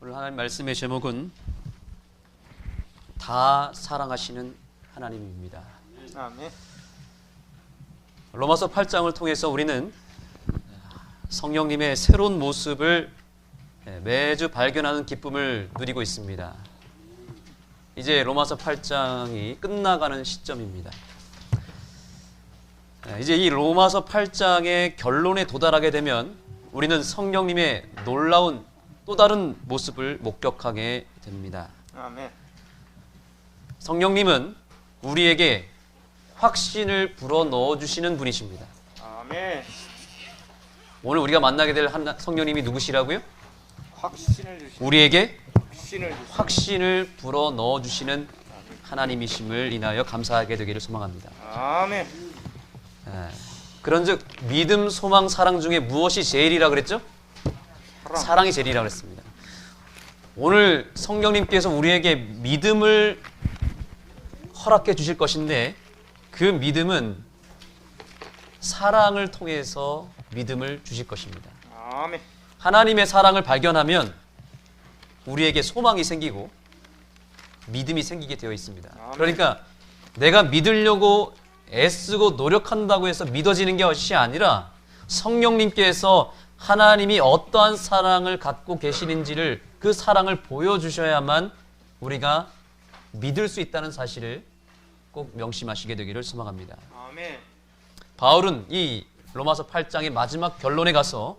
오늘 하나님 말씀의 제목은 다 사랑하시는 하나님입니다. 아멘. 로마서 8장을 통해서 우리는 성령님의 새로운 모습을 매주 발견하는 기쁨을 누리고 있습니다. 이제 로마서 8장이 끝나가는 시점입니다. 이제 이 로마서 8장의 결론에 도달하게 되면 우리는 성령님의 놀라운 또 다른 모습을 목격하게 됩니다. 아멘. 성령님은 우리에게 확신을 불어넣어 주시는 분이십니다. 아멘. 오늘 우리가 만나게 될 성령님이 누구시라고요? 확신을 주시는 우리에게 확신을 주시는 확신을 불어넣어 주시는 하나님이심을 인하여 감사하게 되기를 소망합니다. 아멘. 그런즉 믿음, 소망, 사랑 중에 무엇이 제일이라 그랬죠? 사랑이 제일이라 그랬습니다. 오늘 성령님께서 우리에게 믿음을 허락해 주실 것인데 그 믿음은 사랑을 통해서 믿음을 주실 것입니다. 아멘. 하나님의 사랑을 발견하면 우리에게 소망이 생기고 믿음이 생기게 되어 있습니다. 아멘. 그러니까 내가 믿으려고 애쓰고 노력한다고 해서 믿어지는 것이 아니라 성령님께서 하나님이 어떠한 사랑을 갖고 계시는지를 그 사랑을 보여주셔야만 우리가 믿을 수 있다는 사실을 꼭 명심하시게 되기를 소망합니다. 아멘. 바울은 이 로마서 8장의 마지막 결론에 가서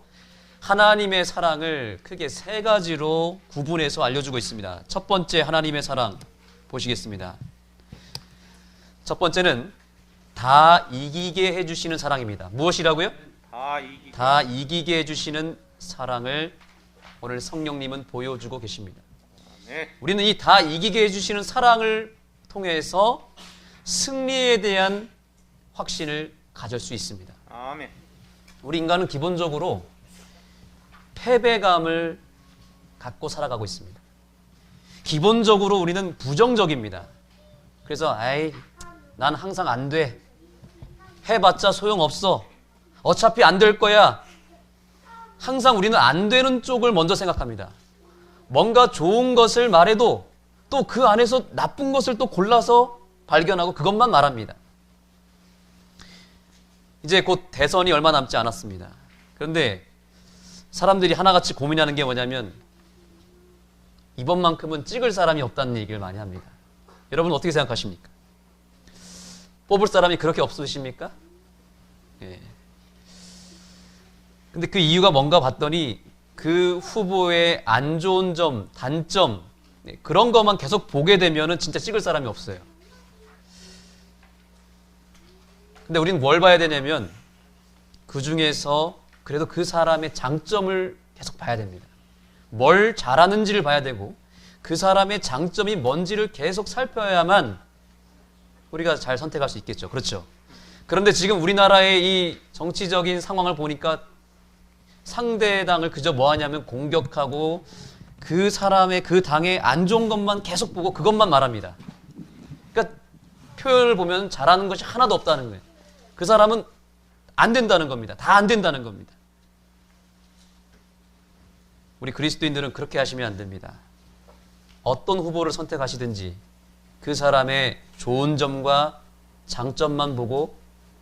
하나님의 사랑을 크게 세 가지로 구분해서 알려주고 있습니다. 첫 번째 하나님의 사랑 보시겠습니다. 첫 번째는 다 이기게 해주시는 사랑입니다. 무엇이라고요? 다 이기게 해주시는 사랑을 오늘 성령님은 보여주고 계십니다. 아멘. 우리는 이 다 이기게 해주시는 사랑을 통해서 승리에 대한 확신을 가질 수 있습니다. 아멘. 우리 인간은 기본적으로 패배감을 갖고 살아가고 있습니다. 기본적으로 우리는 부정적입니다. 그래서 난 항상 안 돼. 해봤자 소용없어. 어차피 안 될 거야. 항상 우리는 안 되는 쪽을 먼저 생각합니다. 뭔가 좋은 것을 말해도 또 그 안에서 나쁜 것을 또 골라서 발견하고 그것만 말합니다. 이제 곧 대선이 얼마 남지 않았습니다. 그런데 사람들이 하나같이 고민하는 게 뭐냐면 이번만큼은 찍을 사람이 없다는 얘기를 많이 합니다. 여러분 어떻게 생각하십니까? 뽑을 사람이 그렇게 없으십니까? 예. 근데 그 이유가 뭔가 봤더니 그 후보의 안 좋은 점, 단점 그런 것만 계속 보게 되면은 진짜 찍을 사람이 없어요. 근데 우리는 뭘 봐야 되냐면 그 중에서 그래도 그 사람의 장점을 계속 봐야 됩니다. 뭘 잘하는지를 봐야 되고 그 사람의 장점이 뭔지를 계속 살펴야만 우리가 잘 선택할 수 있겠죠. 그렇죠? 그런데 지금 우리나라의 이 정치적인 상황을 보니까 상대당을 그저 뭐 하냐면 공격하고 그 사람의 그 당의 안 좋은 것만 계속 보고 그것만 말합니다. 그러니까 표현을 보면 잘하는 것이 하나도 없다는 거예요. 그 사람은 안 된다는 겁니다. 다 안 된다는 겁니다. 우리 그리스도인들은 그렇게 하시면 안 됩니다. 어떤 후보를 선택하시든지 그 사람의 좋은 점과 장점만 보고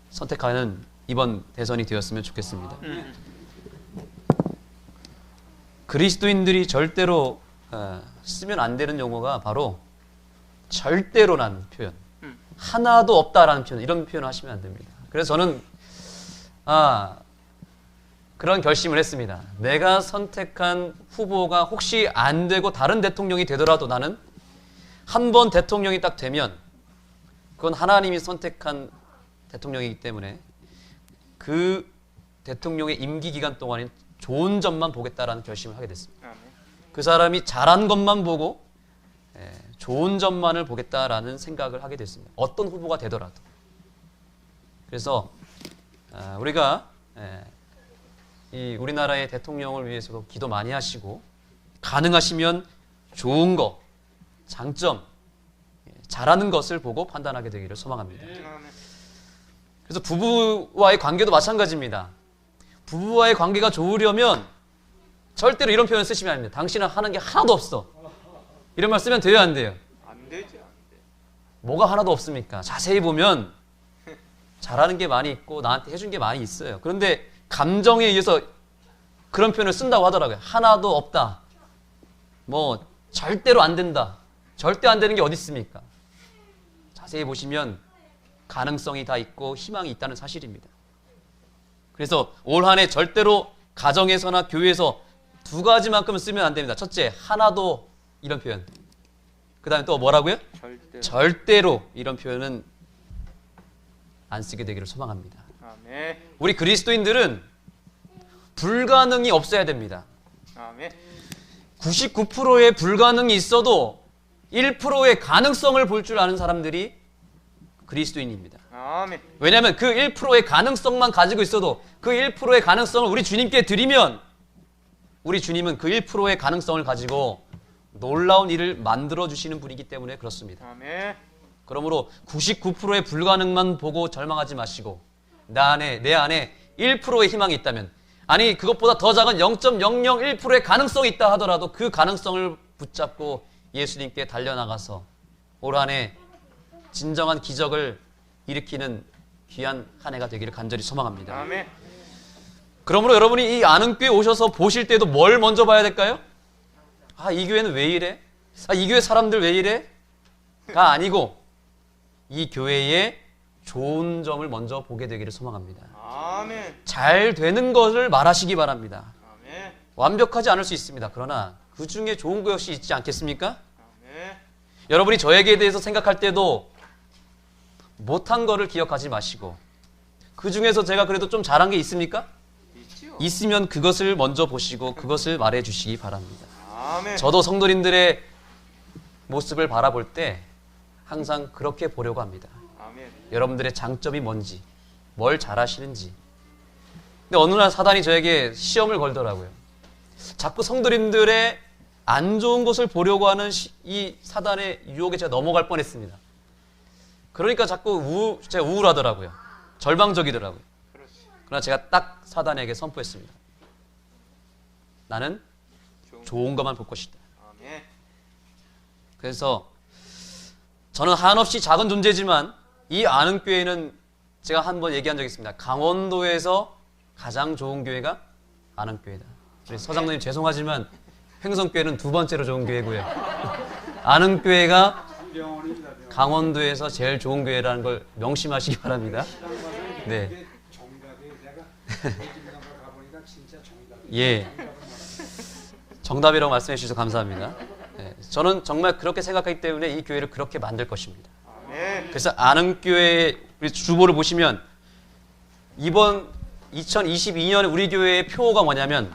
선택하는 이번 대선이 되었으면 좋겠습니다. 그리스도인들이 절대로 쓰면 안 되는 용어가 바로 절대로라는 표현, 하나도 없다라는 표현, 이런 표현을 하시면 안 됩니다. 그래서 저는 그런 결심을 했습니다. 내가 선택한 후보가 혹시 안 되고 다른 대통령이 되더라도 나는 한 번 대통령이 딱 되면 그건 하나님이 선택한 대통령이기 때문에 그 대통령의 임기 기간 동안에 좋은 점만 보겠다라는 결심을 하게 됐습니다. 아멘. 그 사람이 잘한 것만 보고 좋은 점만을 보겠다라는 생각을 하게 됐습니다. 어떤 후보가 되더라도. 그래서 우리가 이 우리나라의 대통령을 위해서도 기도 많이 하시고 가능하시면 좋은 거, 장점, 잘하는 것을 보고 판단하게 되기를 소망합니다. 아멘. 그래서 부부와의 관계도 마찬가지입니다. 부부와의 관계가 좋으려면 절대로 이런 표현 쓰시면 안 됩니다. 당신은 하는 게 하나도 없어. 이런 말 쓰면 돼요, 안 돼요? 안 되지, 안 돼. 뭐가 하나도 없습니까? 자세히 보면 잘하는 게 많이 있고 나한테 해준 게 많이 있어요. 그런데 감정에 의해서 그런 표현을 쓴다고 하더라고요. 하나도 없다. 뭐 절대로 안 된다. 절대 안 되는 게 어디 있습니까? 자세히 보시면 가능성이 다 있고 희망이 있다는 사실입니다. 그래서 올 한 해 절대로 가정에서나 교회에서 두 가지만큼은 쓰면 안 됩니다. 첫째, 하나도 이런 표현. 그 다음에 또 뭐라고요? 절대로 이런 표현은 안 쓰게 되기를 소망합니다. 아멘. 우리 그리스도인들은 불가능이 없어야 됩니다. 아멘. 99%의 불가능이 있어도 1%의 가능성을 볼 줄 아는 사람들이 그리스도인입니다. 아멘. 왜냐하면 그 1%의 가능성만 가지고 있어도 그 1%의 가능성을 우리 주님께 드리면 우리 주님은 그 1%의 가능성을 가지고 놀라운 일을 만들어 주시는 분이기 때문에 그렇습니다. 아멘. 그러므로 99%의 불가능만 보고 절망하지 마시고 내 안에 1%의 희망이 있다면, 아니 그것보다 더 작은 0.001%의 가능성이 있다 하더라도 그 가능성을 붙잡고 예수님께 달려나가서 올 한 해 진정한 기적을 일으키는 귀한 한 해가 되기를 간절히 소망합니다. 아멘. 그러므로 여러분이 이 아는교회 오셔서 보실 때도 뭘 먼저 봐야 될까요? 아, 이 교회는 왜 이래? 아, 이 교회 사람들 왜 이래? 가 아니고 이 교회의 좋은 점을 먼저 보게 되기를 소망합니다. 아멘. 잘 되는 것을 말하시기 바랍니다. 아멘. 완벽하지 않을 수 있습니다. 그러나 그 중에 좋은 것이 있지 않겠습니까? 아멘. 여러분이 저에게 대해서 생각할 때도 못한 거를 기억하지 마시고 그 중에서 제가 그래도 좀 잘한 게 있습니까? 있지요. 있으면 그것을 먼저 보시고 그것을 말해 주시기 바랍니다. 아멘. 저도 성도님들의 모습을 바라볼 때 항상 그렇게 보려고 합니다. 아멘. 여러분들의 장점이 뭔지, 뭘 잘하시는지. 근데 어느 날 사단이 저에게 시험을 걸더라고요. 자꾸 성도님들의 안 좋은 것을 보려고 하는 이 사단의 유혹에 제가 넘어갈 뻔했습니다. 그러니까 자꾸 제가 우울하더라고요. 절망적이더라고요. 그렇지. 그러나 제가 딱 사단에게 선포했습니다. 나는 좋은 것만 볼 것이다. 아멘. 그래서 저는 한없이 작은 존재지만 이 아는 교회는 제가 한번 얘기한 적이 있습니다. 강원도에서 가장 좋은 교회가 아는 교회다. 우리 서장로님 죄송하지만 횡성교회는 두 번째로 좋은 교회고요. 아는 교회가 강원도에서 제일 좋은 교회라는 걸 명심하시기 바랍니다. 네. 예. 정답이라고 말씀해 주셔서 감사합니다. 네. 저는 정말 그렇게 생각하기 때문에 이 교회를 그렇게 만들 것입니다. 아멘. 그래서 아는 교회 우리 주보를 보시면 이번 2022년에 우리 교회의 표어가 뭐냐면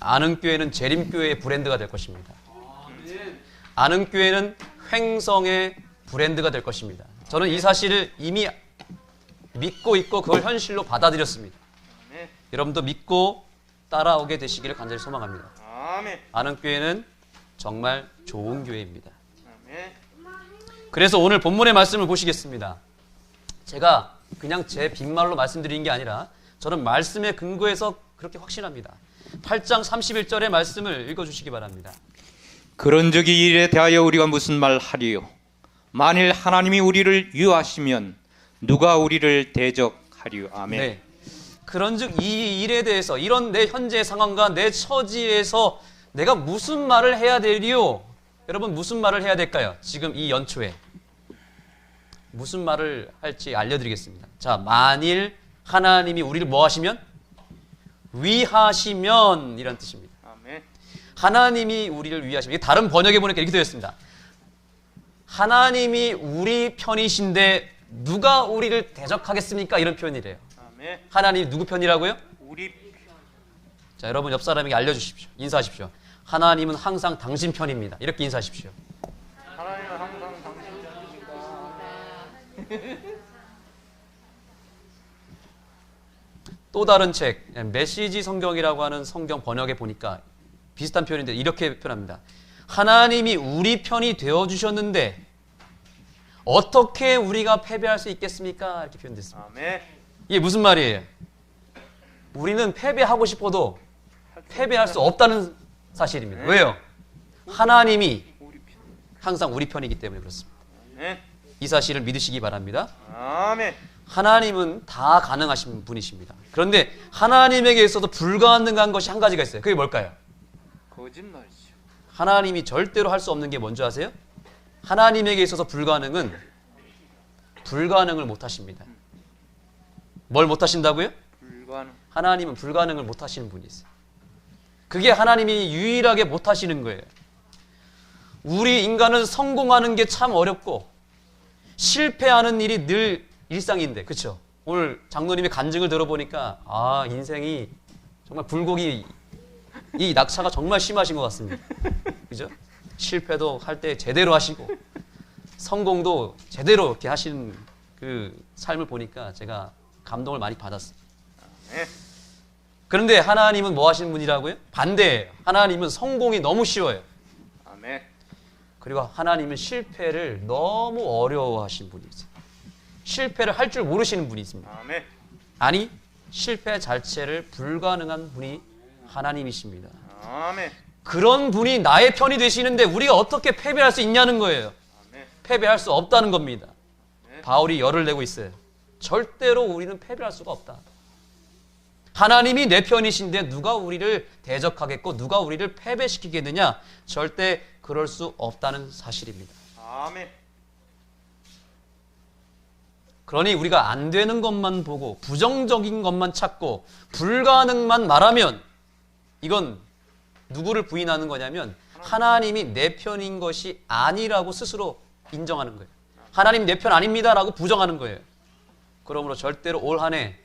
아는 교회는 재림교회의 브랜드가 될 것입니다. 아는 교회는 횡성의 브랜드가 될 것입니다. 저는 이 사실을 이미 믿고 있고 그걸 현실로 받아들였습니다. 아멘. 여러분도 믿고 따라오게 되시기를 간절히 소망합니다. 아멘. 아는 교회는 정말 좋은 교회입니다. 아멘. 그래서 오늘 본문의 말씀을 보시겠습니다. 제가 그냥 제 빈말로 말씀드리는 게 아니라 저는 말씀에 근거해서 그렇게 확신합니다. 8장 31절의 말씀을 읽어주시기 바랍니다. 그런즉 이 일에 대하여 우리가 무슨 말 하리요? 만일 하나님이 우리를 유하시면 누가 우리를 대적하리요? 아멘. 네. 그런즉 이 일에 대해서 이런 내 현재 상황과 내 처지에서 내가 무슨 말을 해야 되리요? 여러분 무슨 말을 해야 될까요? 지금 이 연초에 무슨 말을 할지 알려드리겠습니다. 자, 만일 하나님이 우리를 뭐 하시면? 위하시면 이런 뜻입니다. 아멘. 하나님이 우리를 위하시면, 이게 다른 번역에 보니까 이렇게 되어 있습니다. 하나님이 우리 편이신데 누가 우리를 대적하겠습니까? 이런 표현이래요. 아멘. 하나님이 누구 편이라고요? 우리 자, 여러분 옆 사람에게 알려주십시오. 인사하십시오. 하나님은 항상 당신 편입니다. 이렇게 인사하십시오. 하나님은 항상 당신입니다. 또 다른 책, 메시지 성경이라고 하는 성경 번역에 보니까 비슷한 표현인데 이렇게 표현합니다. 하나님이 우리 편이 되어주셨는데 어떻게 우리가 패배할 수 있겠습니까? 이렇게 표현됐습니다. 아멘. 이게 무슨 말이에요? 우리는 패배하고 싶어도 패배할 수 없다는 사실입니다. 네. 왜요? 하나님이 항상 우리 편이기 때문에 그렇습니다. 네. 이 사실을 믿으시기 바랍니다. 아멘. 하나님은 다 가능하신 분이십니다. 그런데 하나님에게 있어도 불가능한 것이 한 가지가 있어요. 그게 뭘까요? 거짓말이죠. 하나님이 절대로 할 수 없는 게 뭔지 아세요? 하나님에게 있어서 불가능은 불가능을 못 하십니다. 뭘 못 하신다고요? 불가능. 하나님은 불가능을 못 하시는 분이 있어요. 그게 하나님이 유일하게 못 하시는 거예요. 우리 인간은 성공하는 게 참 어렵고 실패하는 일이 늘 일상인데, 그렇죠? 오늘 장로님의 간증을 들어보니까 아, 인생이 정말 굴곡이, 이 낙차가 정말 심하신 것 같습니다. 그죠? 실패도 할 때 제대로 하시고 성공도 제대로 이렇게 하시는 그 삶을 보니까 제가 감동을 많이 받았습니다. 네. 그런데 하나님은 뭐 하시는 분이라고요? 반대예요. 하나님은 성공이 너무 쉬워요. 아멘. 그리고 하나님은 실패를 너무 어려워하시는 분이 있어요. 실패를 할 줄 모르시는 분이 있습니다. 아멘. 아니, 실패 자체를 불가능한 분이 하나님이십니다. 아멘. 그런 분이 나의 편이 되시는데 우리가 어떻게 패배할 수 있냐는 거예요. 아멘. 패배할 수 없다는 겁니다. 네. 바울이 열을 내고 있어요. 절대로 우리는 패배할 수가 없다. 하나님이 내 편이신데 누가 우리를 대적하겠고 누가 우리를 패배시키겠느냐? 절대 그럴 수 없다는 사실입니다. 아멘. 그러니 우리가 안 되는 것만 보고 부정적인 것만 찾고 불가능만 말하면 이건 누구를 부인하는 거냐면 하나님이 내 편인 것이 아니라고 스스로 인정하는 거예요. 하나님 내 편 아닙니다라고 부정하는 거예요. 그러므로 절대로 올 한 해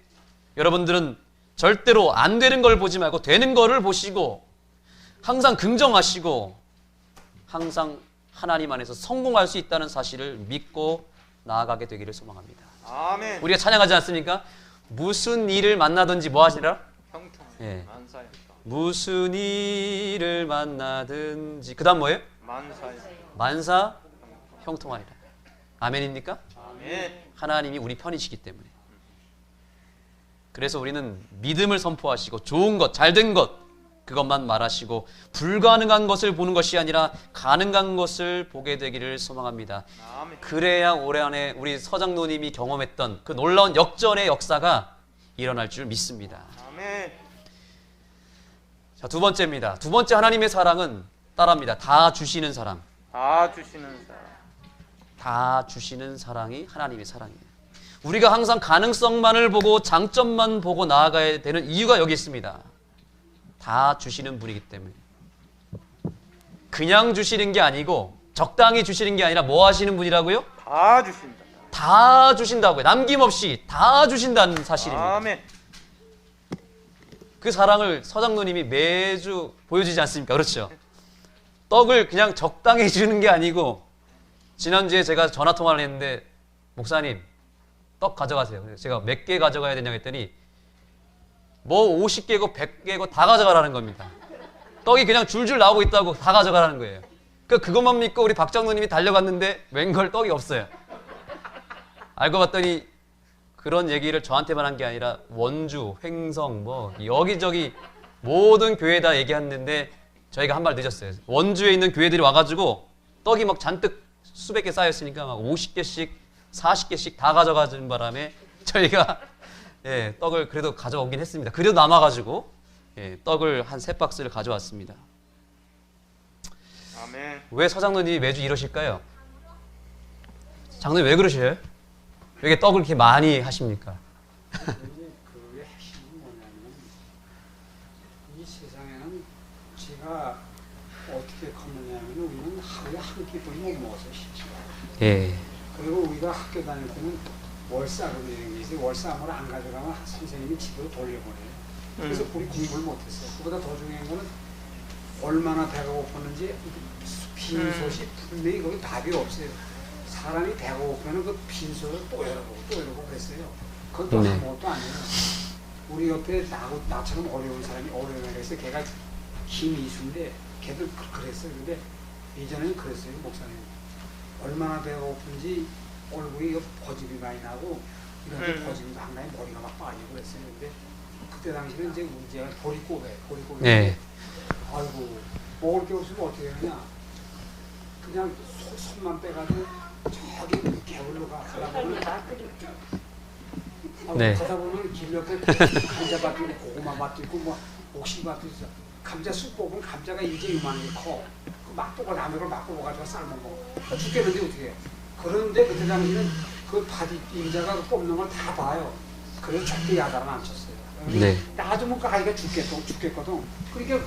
여러분들은 절대로 안 되는 걸 보지 말고 되는 거를 보시고 항상 긍정하시고 항상 하나님 안에서 성공할 수 있다는 사실을 믿고 나아가게 되기를 소망합니다. 아멘. 우리가 찬양하지 않습니까? 무슨 일을 만나든지 뭐 하시라? 형통. 예. 만사에. 무슨 일을 만나든지 그 다음 뭐예요? 만사에. 만사 형통하리라. 아멘입니까? 아멘. 하나님이 우리 편이시기 때문에. 그래서 우리는 믿음을 선포하시고 좋은 것, 잘된 것 그것만 말하시고 불가능한 것을 보는 것이 아니라 가능한 것을 보게 되기를 소망합니다. 아멘. 그래야 올해 안에 우리 서장로님이 경험했던 그 놀라운 역전의 역사가 일어날 줄 믿습니다. 아멘. 자, 두 번째입니다. 두 번째 하나님의 사랑은 따라합니다. 다 주시는 사랑. 다 주시는 사람. 다 주시는 사랑이 하나님의 사랑이에요. 우리가 항상 가능성만을 보고 장점만 보고 나아가야 되는 이유가 여기 있습니다. 다 주시는 분이기 때문에. 그냥 주시는 게 아니고 적당히 주시는 게 아니라 뭐 하시는 분이라고요? 다 주신다. 다 주신다고요. 남김없이 다 주신다는 사실입니다. 아멘. 그 사랑을 서장로님이 매주 보여주지 않습니까? 그렇죠? 떡을 그냥 적당히 주는 게 아니고 지난주에 제가 전화통화를 했는데 목사님 떡 가져가세요. 그래서 제가 몇 개 가져가야 되냐고 했더니 뭐 50개고 100개고 다 가져가라는 겁니다. 떡이 그냥 줄줄 나오고 있다고 다 가져가라는 거예요. 그것만 믿고 우리 박 장로님이 달려갔는데 웬걸 떡이 없어요. 알고 봤더니 그런 얘기를 저한테만 한 게 아니라 원주, 횡성 뭐 여기저기 모든 교회에다 얘기했는데 저희가 한 발 늦었어요. 원주에 있는 교회들이 와가지고 떡이 막 잔뜩 수백 개 쌓였으니까 막 50개씩 40개씩 다 가져가는 바람에 저희가 예, 떡을 그래도 가져오긴 했습니다. 그래도 남아가지고 예, 떡을 한 3박스를 가져왔습니다. 아멘. 왜 서장로님이 매주 이러실까요? 장로님 왜 그러셔요? 왜 이렇게 떡을 이렇게 많이 하십니까? 그의 핵심은 뭐냐면 이 세상에는 제가 어떻게 컸느냐면 우리는 하루에 한 끼도 못 먹어서 쉽지가 않아요. 예. 그리고 우리가 학교 다닐 때는 월사금이라는 게 있어요. 월사금을 안 가져가면 선생님이 집으로 돌려보내요. 그래서 우리 공부를 못했어요. 그보다 더 중요한 거는 얼마나 배가 고팠는지 빈솥이 분명히 거기 답이 없어요. 사람이 배가 고프면 그 빈솥을 또 열어보고 그랬어요. 그것도 네. 아무것도 아니에요. 우리 옆에 나처럼 어려운 사람이 어려운 애가 있어요. 걔가 김이수인데 걔도 그랬어요. 근데 예전에는 그랬어요. 목사님. 얼마나 배가 고픈지 얼굴이 버짐이 많이 나고 이런데 버짐도 한 날에 머리가 막 빠지고 그랬어요. 근데 그때 당시는 이제 문제가 보릿고개. 네. 아이고 먹을 게 없으면 어떻게 하냐? 그냥 손만 빼가지고 저기 개울로 가다 보면 네. 가다 보면 길 옆에 감자밭도 있고 고구마밭도 있고 뭐 옥시밭도 있어. 감자 쑥 뽑으면 감자가 이제 이만하게 커. 막 뽑아 남의 걸 막 뽑아가지고 삶아 먹어. 죽겠는데 어떻게 해? 그런데 그때 당시는 그 밭 임자가 뽑는 걸 다 봐요. 그래서 절대 야단을 안 쳤어요. 네. 놔두면 그 아이가 죽겠거든. 그러니까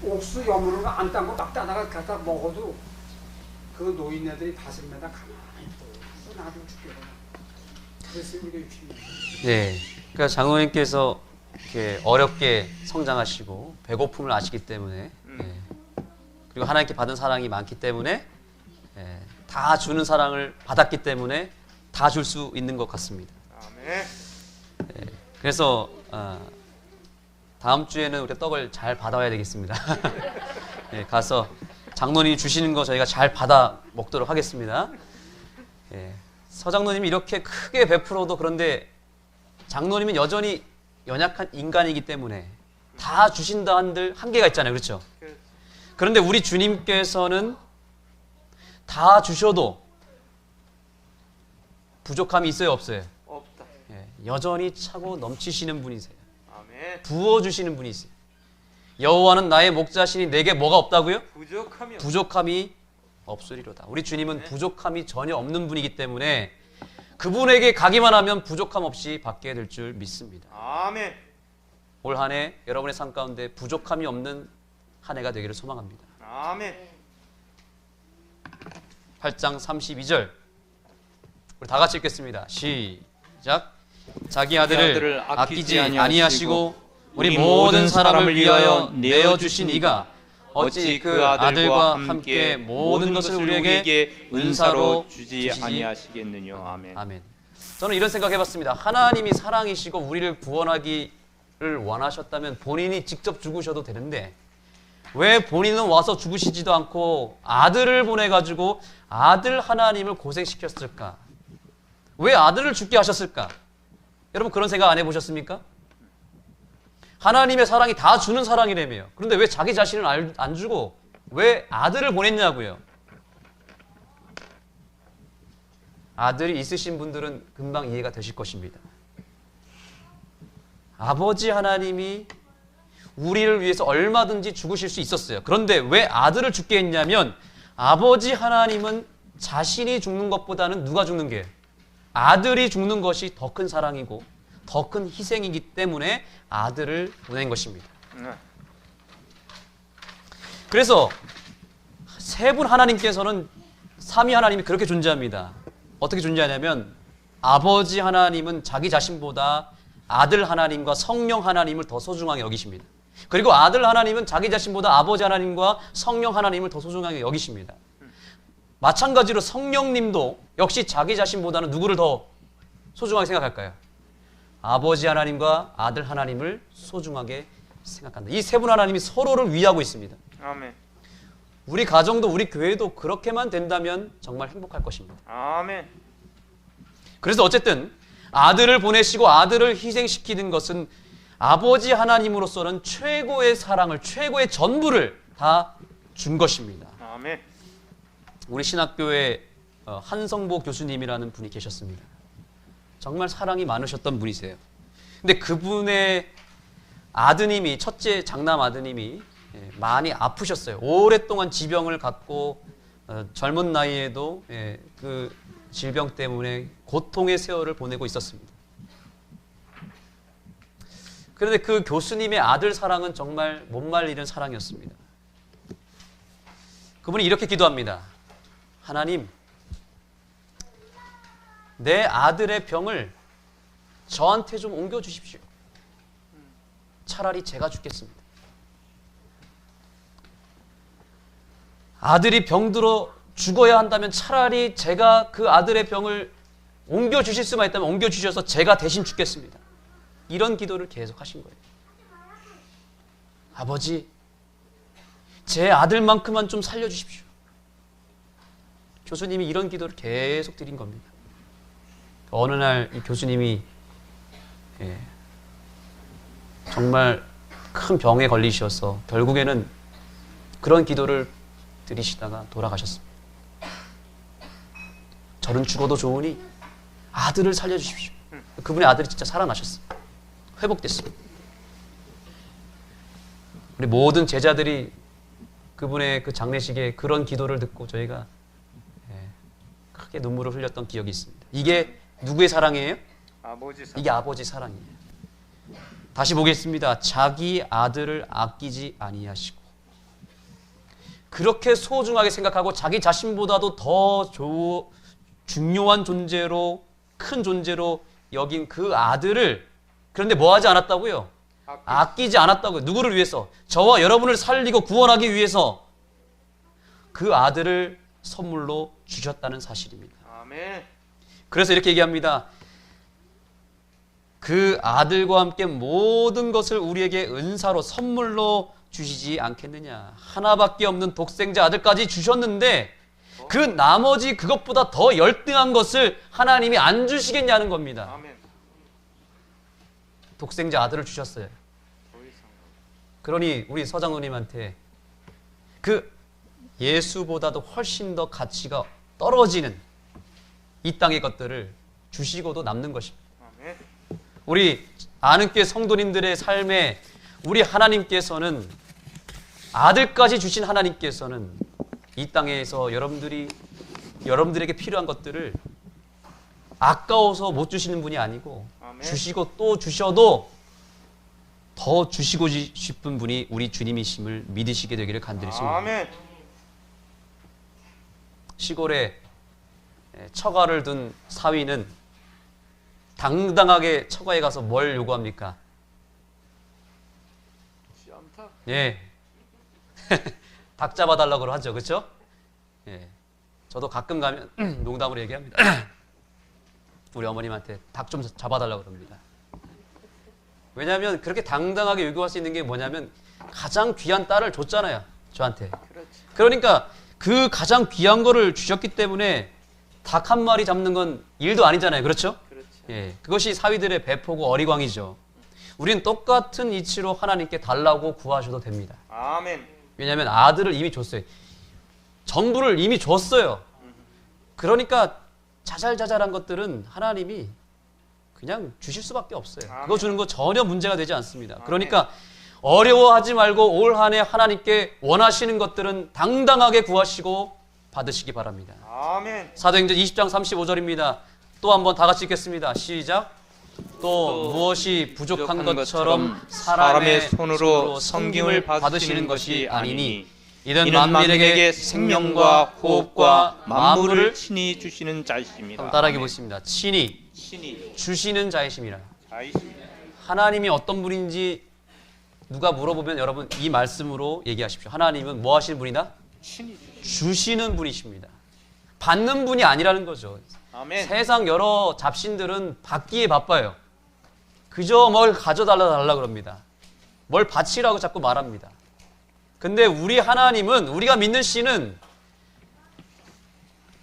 옥수 여물을 안 딴 거 막 따다가 갖다 먹어도 그 노인네들이 밭을매다 가만히 또 놔두면 죽겠거든. 그래서 우리가 육신이. 네. 그러니까 장로님께서 이렇게 어렵게 성장하시고 배고픔을 아시기 때문에 예. 그리고 하나님께 받은 사랑이 많기 때문에 예. 다 주는 사랑을 받았기 때문에 다 줄 수 있는 것 같습니다. 아멘. 예. 그래서 다음 주에는 우리가 떡을 잘 받아와야 되겠습니다. 예. 가서 장로님이 주시는 거 저희가 잘 받아 먹도록 하겠습니다. 예. 서장로님이 이렇게 크게 베풀어도 그런데 장로님은 여전히 연약한 인간이기 때문에 다 주신다 한들 한계가 있잖아요. 그렇죠? 그런데 우리 주님께서는 다 주셔도 부족함이 있어요? 없어요? 없다. 예, 여전히 차고 넘치시는 분이세요. 아멘. 부어주시는 분이세요. 여호와는 나의 목자시니 내게 뭐가 없다고요? 부족함이 없다. 부족함이 없으리로다. 우리 주님은 부족함이 전혀 없는 분이기 때문에 그분에게 가기만 하면 부족함 없이 받게 될 줄 믿습니다. 아멘. 올 한 해 여러분의 삶 가운데 부족함이 없는 한 해가 되기를 소망합니다. 아멘. 8장 32절 우리 다 같이 읽겠습니다. 시작. 자기 아들을 아끼지 아니하시고 우리 모든 사람을 위하여 내어주신 이가 어찌 그 아들과 함께 모든 것을 우리에게 은사로 주지 아니하시겠느냐. 아멘. 아멘. 저는 이런 생각 해봤습니다. 하나님이 사랑이시고 우리를 구원하기를 원하셨다면 본인이 직접 죽으셔도 되는데 왜 본인은 와서 죽으시지도 않고 아들을 보내가지고 아들 하나님을 고생시켰을까? 왜 아들을 죽게 하셨을까? 여러분 그런 생각 안 해보셨습니까? 하나님의 사랑이 다 주는 사랑이라며요. 그런데 왜 자기 자신을 안 주고 왜 아들을 보냈냐고요? 아들이 있으신 분들은 금방 이해가 되실 것입니다. 아버지 하나님이 우리를 위해서 얼마든지 죽으실 수 있었어요. 그런데 왜 아들을 죽게 했냐면 아버지 하나님은 자신이 죽는 것보다는 누가 죽는 게 아들이 죽는 것이 더 큰 사랑이고 더 큰 희생이기 때문에 아들을 보낸 것입니다. 그래서 세 분 하나님께서는 삼위 하나님이 그렇게 존재합니다. 어떻게 존재하냐면 아버지 하나님은 자기 자신보다 아들 하나님과 성령 하나님을 더 소중하게 여기십니다. 그리고 아들 하나님은 자기 자신보다 아버지 하나님과 성령 하나님을 더 소중하게 여기십니다. 마찬가지로 성령님도 역시 자기 자신보다는 누구를 더 소중하게 생각할까요? 아버지 하나님과 아들 하나님을 소중하게 생각한다. 이 세 분 하나님이 서로를 위하고 있습니다. 아멘. 우리 가정도 우리 교회도 그렇게만 된다면 정말 행복할 것입니다. 아멘. 그래서 어쨌든 아들을 보내시고 아들을 희생시키는 것은 아버지 하나님으로서는 최고의 사랑을, 최고의 전부를 다 준 것입니다. 아멘. 우리 신학교에 한성보 교수님이라는 분이 계셨습니다. 정말 사랑이 많으셨던 분이세요. 근데 그분의 아드님이, 첫째 장남 아드님이 많이 아프셨어요. 오랫동안 지병을 갖고 젊은 나이에도 그 질병 때문에 고통의 세월을 보내고 있었습니다. 그런데 그 교수님의 아들 사랑은 정말 못 말리는 사랑이었습니다. 그분이 이렇게 기도합니다. 하나님, 내 아들의 병을 저한테 좀 옮겨주십시오. 차라리 제가 죽겠습니다. 아들이 병들어 죽어야 한다면 차라리 제가 그 아들의 병을 옮겨주실 수만 있다면 옮겨주셔서 제가 대신 죽겠습니다. 이런 기도를 계속 하신 거예요. 아버지, 제 아들만큼만 좀 살려주십시오. 교수님이 이런 기도를 계속 드린 겁니다. 어느 날 이 교수님이 정말 큰 병에 걸리셔서 결국에는 그런 기도를 드리시다가 돌아가셨습니다. 저는 죽어도 좋으니 아들을 살려주십시오. 그분의 아들이 진짜 살아나셨습니다. 회복됐습니다. 우리 모든 제자들이 그분의 그 장례식에 그런 기도를 듣고 저희가 크게 눈물을 흘렸던 기억이 있습니다. 이게 누구의 사랑이에요? 아버지 사랑. 이게 아버지 사랑이에요. 다시 보겠습니다. 자기 아들을 아끼지 아니하시고 그렇게 소중하게 생각하고 자기 자신보다도 더 중요한 존재로 큰 존재로 여긴 그 아들을 그런데 뭐 하지 않았다고요? 아끼지 않았다고요. 누구를 위해서? 저와 여러분을 살리고 구원하기 위해서 그 아들을 선물로 주셨다는 사실입니다. 아멘. 그래서 이렇게 얘기합니다. 그 아들과 함께 모든 것을 우리에게 은사로 선물로 주시지 않겠느냐. 하나밖에 없는 독생자 아들까지 주셨는데 그 나머지 그것보다 더 열등한 것을 하나님이 안 주시겠냐는 겁니다. 아멘. 독생자 아들을 주셨어요. 더 이상. 그러니 우리 서장로님한테 그 예수보다도 훨씬 더 가치가 떨어지는 이 땅의 것들을 주시고도 남는 것입니다. 아멘. 우리 아는교회 성도님들의 삶에 우리 하나님께서는 아들까지 주신 하나님께서는 이 땅에서 여러분들에게 필요한 것들을 아까워서 못 주시는 분이 아니고 아멘. 주시고 또 주셔도 더 주시고 싶은 분이 우리 주님이심을 믿으시게 되기를 간절히 소원합니다. 아멘. 시골에 처가를 둔 사위는 당당하게 처가에 가서 뭘 요구합니까? 씨암탉. 예. 닭 잡아달라고 하죠. 그렇죠? 예. 저도 가끔 가면 농담으로 얘기합니다. 우리 어머님한테 닭 좀 잡아달라고 그럽니다. 왜냐하면 그렇게 당당하게 요구할 수 있는 게 뭐냐면 가장 귀한 딸을 줬잖아요. 저한테. 그렇지. 그러니까 그 가장 귀한 거를 주셨기 때문에 닭 한 마리 잡는 건 일도 아니잖아요. 그렇죠? 그렇지. 예. 그것이 사위들의 배포고 어리광이죠. 우리는 똑같은 이치로 하나님께 달라고 구하셔도 됩니다. 아멘. 왜냐하면 아들을 이미 줬어요. 전부를 이미 줬어요. 그러니까 자잘자잘한 것들은 하나님이 그냥 주실 수밖에 없어요. 그거 주는 거 전혀 문제가 되지 않습니다. 그러니까 어려워하지 말고 올 한 해 하나님께 원하시는 것들은 당당하게 구하시고 받으시기 바랍니다. 아멘. 사도행전 20장 35절입니다. 또 한번 다 같이 읽겠습니다. 시작. 또 무엇이 부족한 것처럼 사람의 손으로 성김을 받으시는 것이 아니니 이는 만민에게 생명과 호흡과 만물을 친히 주시는 자이십니다. 한번 따라해 보겠습니다. 친히 친히 주시는 자이심이라. 자이십니다. 하나님이 어떤 분인지 누가 물어보면 여러분 이 말씀으로 얘기하십시오. 하나님은 뭐 하시는 분이다? 친히 주시는 분이십니다. 받는 분이 아니라는 거죠. 아멘. 세상 여러 잡신들은 받기에 바빠요. 그저 뭘 가져달라 그럽니다. 뭘 바치라고 자꾸 말합니다. 근데 우리 하나님은, 우리가 믿는 씨는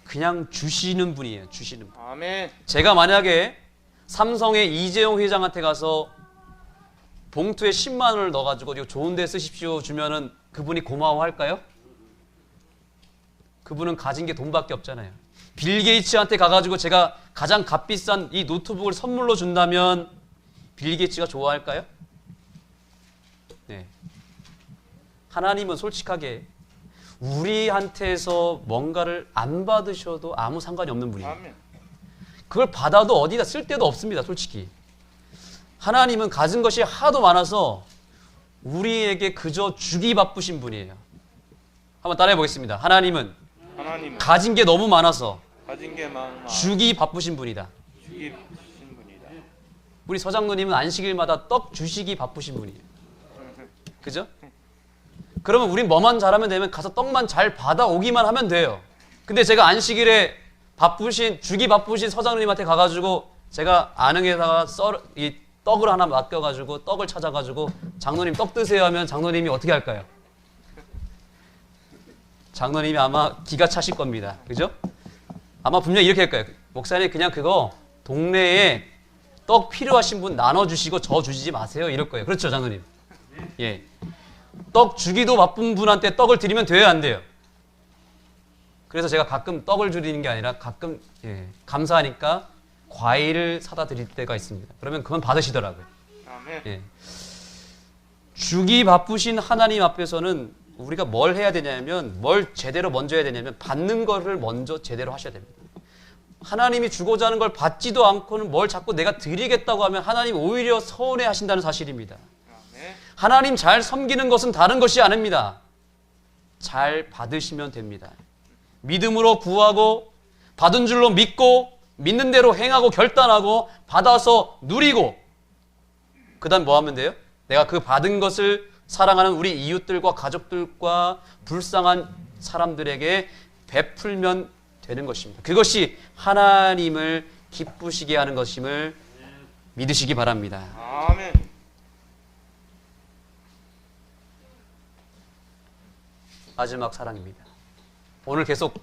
그냥 주시는 분이에요. 주시는 분. 아멘. 제가 만약에 삼성의 이재용 회장한테 가서 봉투에 10만 원을 넣어가지고 이거 좋은 데 쓰십시오 주면은 그분이 고마워할까요? 그분은 가진 게 돈밖에 없잖아요. 빌 게이츠한테 가가지고 제가 가장 값비싼 이 노트북을 선물로 준다면 빌 게이츠가 좋아할까요? 네. 하나님은 솔직하게 우리한테서 뭔가를 안 받으셔도 아무 상관이 없는 분이에요. 아멘. 그걸 받아도 어디다 쓸 데도 없습니다. 솔직히. 하나님은 가진 것이 하도 많아서 우리에게 그저 주기 바쁘신 분이에요. 한번 따라해 보겠습니다. 하나님은 가진 게 너무 많아서 가진 게 많아. 주기 바쁘신 분이다. 주기 바쁘신 분이다. 우리 서장로님은 안식일마다 떡 주시기 바쁘신 분이에요. 그죠? 그러면 우린 뭐만 잘하면 되면 가서 떡만 잘 받아오기만 하면 돼요. 근데 제가 안식일에 주기 바쁘신 서장로님한테 가가지고 제가 안흥에다가 이 떡을 하나 맡겨가지고 떡을 찾아가지고 장로님 떡 드세요 하면 장로님이 어떻게 할까요? 장로님이 아마 기가 차실 겁니다. 그죠? 아마 분명히 이렇게 할 거예요. 목사님 그냥 그거 동네에 떡 필요하신 분 나눠주시고 저 주시지 마세요. 이럴 거예요. 그렇죠, 장로님? 예. 떡 주기도 바쁜 분한테 떡을 드리면 돼요, 안 돼요? 그래서 제가 가끔 떡을 드리는 게 아니라 가끔 감사하니까 과일을 사다 드릴 때가 있습니다. 그러면 그건 받으시더라고요. 아멘. 예. 주기 바쁘신 하나님 앞에서는 우리가 뭘 해야 되냐면 뭘 제대로 먼저 해야 되냐면 받는 거를 먼저 제대로 하셔야 됩니다. 하나님이 주고자 하는 걸 받지도 않고는 뭘 자꾸 내가 드리겠다고 하면 하나님 오히려 서운해 하신다는 사실입니다. 아멘. 하나님 잘 섬기는 것은 다른 것이 아닙니다. 잘 받으시면 됩니다. 믿음으로 구하고 받은 줄로 믿고 믿는 대로 행하고 결단하고 받아서 누리고 그 다음 뭐 하면 돼요? 내가 그 받은 것을 사랑하는 우리 이웃들과 가족들과 불쌍한 사람들에게 베풀면 되는 것입니다. 그것이 하나님을 기쁘시게 하는 것임을 믿으시기 바랍니다. 아멘. 마지막 사랑입니다. 오늘 계속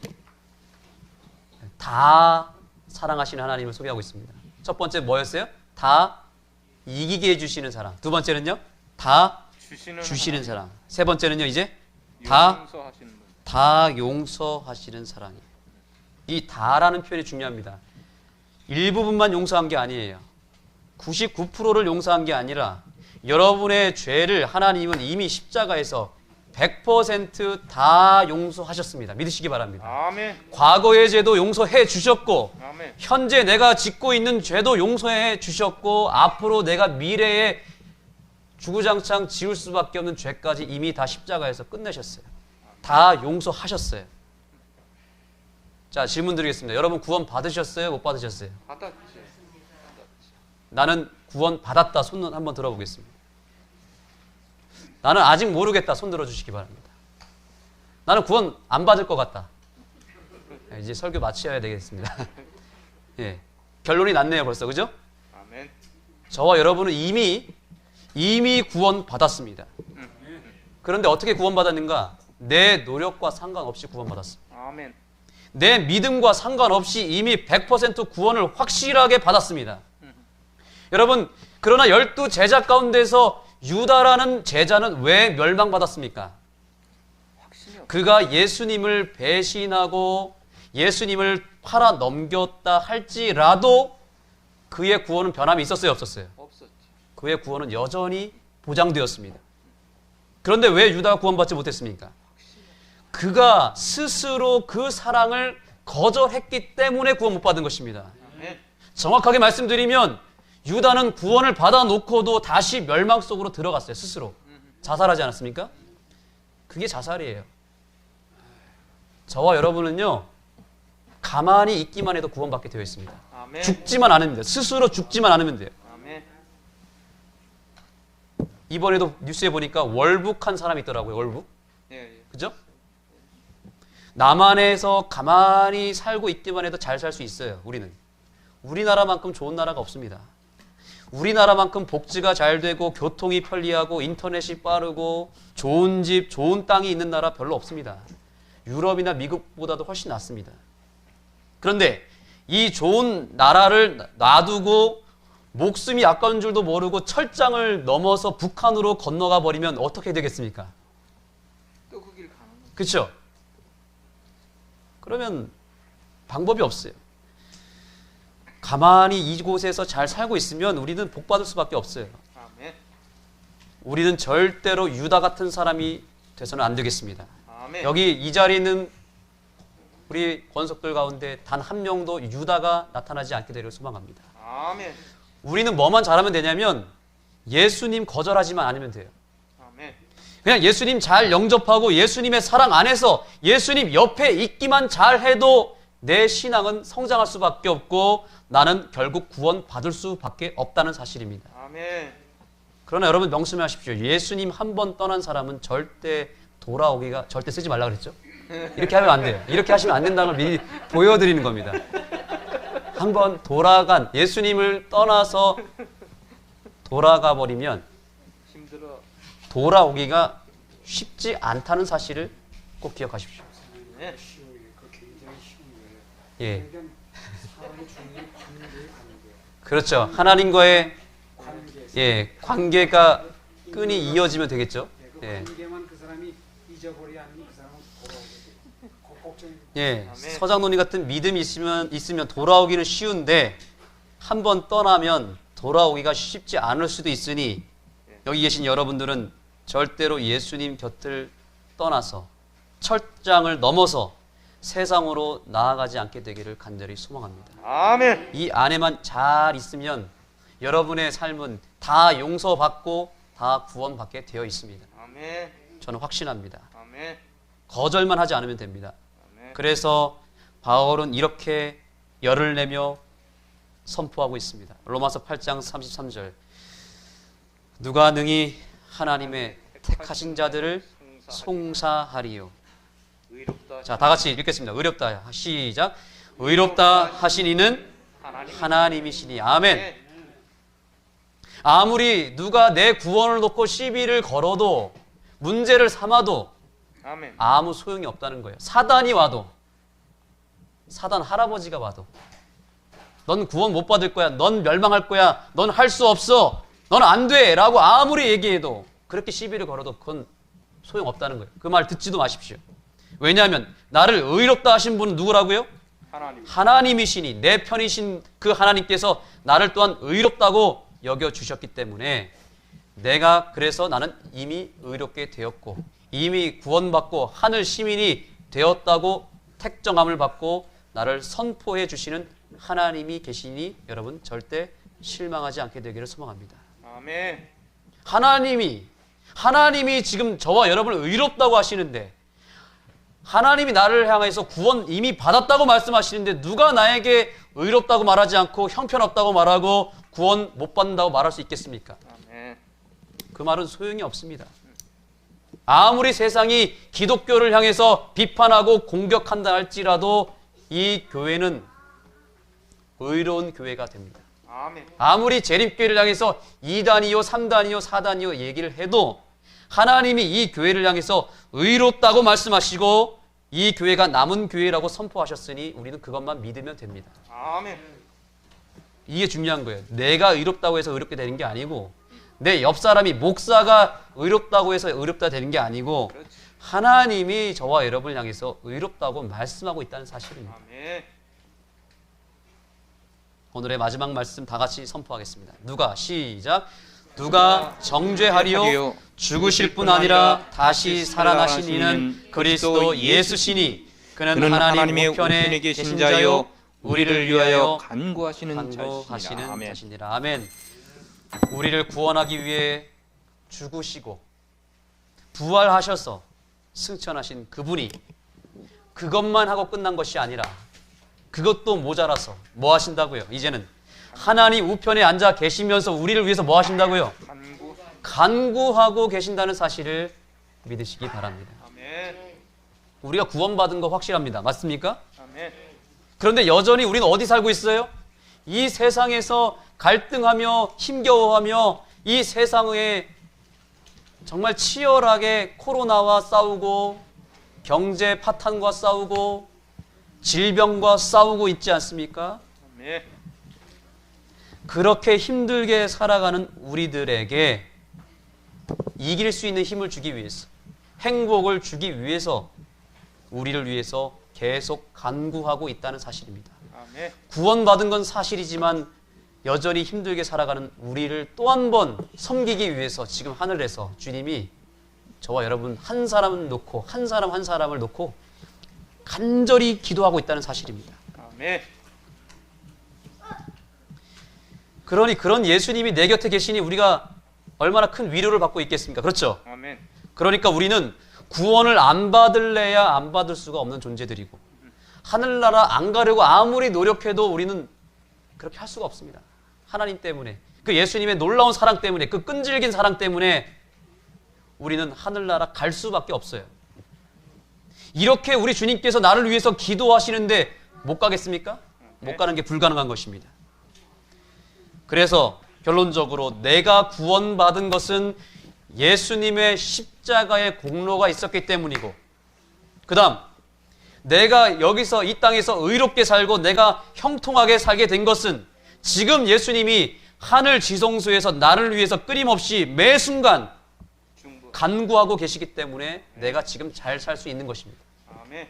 다 사랑하시는 하나님을 소개하고 있습니다. 첫 번째 뭐였어요? 다 이기게 해주시는 사랑. 두 번째는요? 다 주시는 사랑. 세 번째는요, 이제 다 용서하시는 분. 다 용서하시는 사랑이에요. 이 다라는 표현이 중요합니다. 일부분만 용서한 게 아니에요. 99%를 용서한 게 아니라 여러분의 죄를 하나님은 이미 십자가에서 100% 용서하셨습니다. 믿으시기 바랍니다. 아멘. 과거의 죄도 용서해 주셨고 아멘. 현재 내가 짓고 있는 죄도 용서해 주셨고 앞으로 내가 미래에 주구장창 지을 수밖에 없는 죄까지 이미 다 십자가에서 끝내셨어요. 다 용서하셨어요. 자, 질문 드리겠습니다. 여러분 구원 받으셨어요? 못 받으셨어요? 받았지. 나는 구원 받았다. 손 한번 들어보겠습니다. 나는 아직 모르겠다. 손 들어주시기 바랍니다. 나는 구원 안 받을 것 같다. 이제 설교 마쳐야 되겠습니다. 예, 결론이 났네요 벌써. 그죠? 아멘. 저와 여러분은 이미 구원 받았습니다. 그런데 어떻게 구원 받았는가? 내 노력과 상관없이 구원 받았습니다. 아멘. 내 믿음과 상관없이 이미 100% 구원을 확실하게 받았습니다. 여러분, 그러나 12 제자 가운데서 유다라는 제자는 왜 멸망받았습니까? 그가 예수님을 배신하고 예수님을 팔아 넘겼다 할지라도 그의 구원은 변함이 있었어요, 없었어요? 없었지. 그의 구원은 여전히 보장되었습니다. 그런데 왜 유다가 구원받지 못했습니까? 그가 스스로 그 사랑을 거절했기 때문에 구원 못 받은 것입니다. 아멘. 정확하게 말씀드리면 유다는 구원을 받아놓고도 다시 멸망 속으로 들어갔어요. 스스로. 자살하지 않았습니까? 그게 자살이에요. 저와 여러분은요, 가만히 있기만 해도 구원받게 되어 있습니다. 아멘. 죽지만 않으면 돼요. 스스로 죽지만 않으면 돼요. 아멘. 이번에도 뉴스에 보니까 월북한 사람이 있더라고요. 월북. 예, 예. 그죠? 남한에서 가만히 살고 있기만 해도 잘 살 수 있어요. 우리는. 우리나라만큼 좋은 나라가 없습니다. 우리나라만큼 복지가 잘 되고 교통이 편리하고 인터넷이 빠르고 좋은 집, 좋은 땅이 있는 나라 별로 없습니다. 유럽이나 미국보다도 훨씬 낫습니다. 그런데 이 좋은 나라를 놔두고 목숨이 아까운 줄도 모르고 철장을 넘어서 북한으로 건너가 버리면 어떻게 되겠습니까? 또 그 길 가는 거. 그렇죠? 그러면 방법이 없어요. 가만히 이곳에서 잘 살고 있으면 우리는 복 받을 수밖에 없어요. 아멘. 우리는 절대로 유다 같은 사람이 돼서는 안 되겠습니다. 아멘. 여기 이 자리에 있는 우리 권속들 가운데 단 한 명도 유다가 나타나지 않게 되기를 소망합니다. 아멘. 우리는 뭐만 잘하면 되냐면 예수님 거절하지만 않으면 돼요. 아멘. 그냥 예수님 잘 영접하고 예수님의 사랑 안에서 예수님 옆에 있기만 잘해도 내 신앙은 성장할 수밖에 없고 나는 결국 구원 받을 수밖에 없다는 사실입니다. 아멘. 그러나 여러분 명심하십시오. 예수님 한 번 떠난 사람은 절대 돌아오기가 절대 쓰지 말라 그랬죠. 이렇게 하면 안 돼요. 이렇게 하시면 안 된다는 걸 미리 보여드리는 겁니다. 한 번 돌아간 예수님을 떠나서 돌아가 버리면 힘들어. 돌아오기가 쉽지 않다는 사실을 꼭 기억하십시오. 네. 쉬워요. 그 굉장히 쉬운 거예요. 예, 그러니까 사람이 죽는 확률이 안 돼요. 그렇죠. 하나님과의 관계. 관계가 끈이 이어지면 되겠죠. 그 예. 관계만 그 사람이 잊어버리 않으면 그 사람은 돌아오게 걱정이. 예, 아멘. 서장로님 같은 믿음이 있으면 돌아오기는 쉬운데 한 번 떠나면 돌아오기가 쉽지 않을 수도 있으니 여기 계신 여러분들은 절대로 예수님 곁을 떠나서 철장을 넘어서 세상으로 나아가지 않게 되기를 간절히 소망합니다. 아멘. 이 안에만 잘 있으면 여러분의 삶은 다 용서받고 다 구원받게 되어 있습니다. 아멘. 저는 확신합니다. 아멘. 거절만 하지 않으면 됩니다. 아멘. 그래서 바울은 이렇게 열을 내며 선포하고 있습니다. 로마서 8장 33절. 누가 능히 하나님의 택하신 자들을 송사하리요. 의롭다. 자, 다 같이 읽겠습니다. 의롭다. 시작. 의롭다 하신 이는 하나님이시니. 아멘. 아무리 누가 내 구원을 놓고 시비를 걸어도 문제를 삼아도 아멘. 아무 소용이 없다는 거예요. 사단이 와도, 사단 할아버지가 와도 넌 구원 못 받을 거야, 넌 멸망할 거야, 넌 할 수 없어, 넌 안 돼 라고 아무리 얘기해도, 그렇게 시비를 걸어도 그건 소용없다는 거예요. 그 말 듣지도 마십시오. 왜냐하면 나를 의롭다 하신 분은 누구라고요? 하나님. 하나님이시니, 내 편이신 그 하나님께서 나를 또한 의롭다고 여겨주셨기 때문에 내가, 그래서 나는 이미 의롭게 되었고 이미 구원받고 하늘 시민이 되었다고 택정함을 받고 나를 선포해 주시는 하나님이 계시니 여러분 절대 실망하지 않게 되기를 소망합니다. 아멘. 하나님이 지금 저와 여러분을 의롭다고 하시는데, 하나님이 나를 향해서 구원 이미 받았다고 말씀하시는데 누가 나에게 의롭다고 말하지 않고 형편없다고 말하고 구원 못 받는다고 말할 수 있겠습니까? 아멘. 그 말은 소용이 없습니다. 아무리 세상이 기독교를 향해서 비판하고 공격한다 할지라도 이 교회는 의로운 교회가 됩니다. 아멘. 아무리 재림교회를 향해서 2단이요 3단이요 4단이요 얘기를 해도 하나님이 이 교회를 향해서 의롭다고 말씀하시고 이 교회가 남은 교회라고 선포하셨으니 우리는 그것만 믿으면 됩니다. 아멘. 이게 중요한 거예요. 내가 의롭다고 해서 의롭게 되는 게 아니고, 내 옆 사람이 목사가 의롭다고 해서 의롭다 되는 게 아니고, 그렇지. 하나님이 저와 여러분을 향해서 의롭다고 말씀하고 있다는 사실입니다. 아멘. 오늘의 마지막 말씀 다 같이 선포하겠습니다. 누가, 시작. 누가 정죄하리요 죽으실 뿐 아니라 다시 살아나신 이는 그리스도 예수시니 그는 하나님의 우편에 계신 자요 우리를 위하여 간구하시는 간구하시는 자시니라. 자신이라. 아멘. 우리를 구원하기 위해 죽으시고 부활하셔서 승천하신 그분이 그것만 하고 끝난 것이 아니라 그것도 모자라서 뭐 하신다고요? 이제는 하나님 우편에 앉아 계시면서 우리를 위해서 뭐 하신다고요? 간구하고 계신다는 사실을 믿으시기 바랍니다. 아멘. 우리가 구원받은 거 확실합니다. 맞습니까? 아멘. 그런데 여전히 우리는 어디 살고 있어요? 이 세상에서 갈등하며 힘겨워하며 이 세상에 정말 치열하게 코로나와 싸우고 경제 파탄과 싸우고 질병과 싸우고 있지 않습니까? 아멘. 그렇게 힘들게 살아가는 우리들에게 이길 수 있는 힘을 주기 위해서, 행복을 주기 위해서 우리를 위해서 계속 간구하고 있다는 사실입니다. 아멘. 구원받은 건 사실이지만 여전히 힘들게 살아가는 우리를 또 한 번 섬기기 위해서 지금 하늘에서 주님이 저와 여러분 한 사람을 놓고 한 사람을 놓고 간절히 기도하고 있다는 사실입니다. 아멘. 그러니 그런 예수님이 내 곁에 계시니 우리가 얼마나 큰 위로를 받고 있겠습니까? 그렇죠? 아멘. 그러니까 우리는 구원을 안 받을래야 안 받을 수가 없는 존재들이고 하늘나라 안 가려고 아무리 노력해도 우리는 그렇게 할 수가 없습니다. 하나님 때문에, 그 예수님의 놀라운 사랑 때문에, 그 끈질긴 사랑 때문에 우리는 하늘나라 갈 수밖에 없어요. 이렇게 우리 주님께서 나를 위해서 기도하시는데 못 가겠습니까? 못 가는 게 불가능한 것입니다. 그래서 결론적으로 내가 구원받은 것은 예수님의 십자가의 공로가 있었기 때문이고, 그 다음 내가 여기서 이 땅에서 의롭게 살고 내가 형통하게 살게 된 것은 지금 예수님이 하늘 지성소에서 나를 위해서 끊임없이 매 순간 중보. 간구하고 계시기 때문에 내가 지금 잘 살 수 있는 것입니다. 아멘.